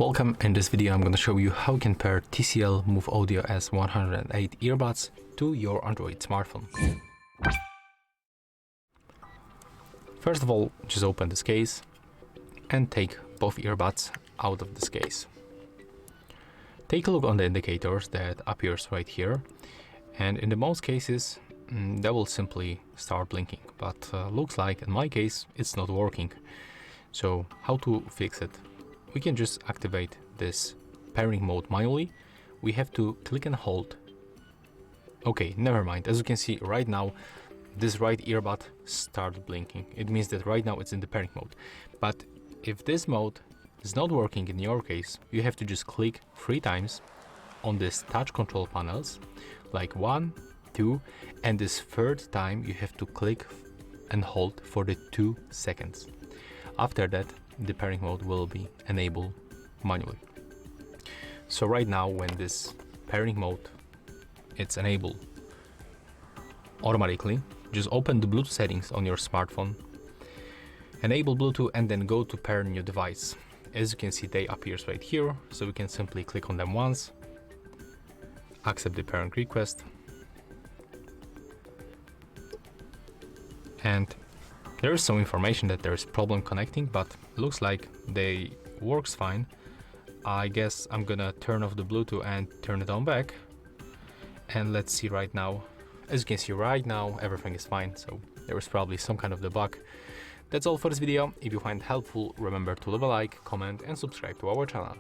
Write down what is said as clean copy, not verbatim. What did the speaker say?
Welcome. In this video I'm going to show you how you can pair TCL MoveAudio S180 earbuds to your Android smartphone. First of all, just open this case and take both earbuds out of this case. Take a look on the indicators that appears right here, and in the most cases they will simply start blinking, but looks like in my case it's not working. So how to fix it? We can just activate this pairing mode manually. We have to click and hold. Okay, never mind. As you can see right now, this right earbud started blinking. It means that right now it's in the pairing mode. But if this mode is not working in your case, you have to just click 3 times on this touch control panels, like 1, 2, and this third time you have to click and hold for the 2 seconds. After that, the pairing mode will be enabled manually. So right now, when this pairing mode it's enabled automatically, just open the Bluetooth settings on your smartphone, enable Bluetooth, and then go to pair new device. As you can see, they appears right here, so we can simply click on them once, accept the pairing request, and there is some information that there is problem connecting, but looks like they works fine. I guess I'm gonna turn off the Bluetooth and turn it on back, and let's see right now. As you can see right now, everything is fine, so there is probably some kind of debug. That's all for this video. If you find it helpful, remember to leave a like, comment and subscribe to our channel.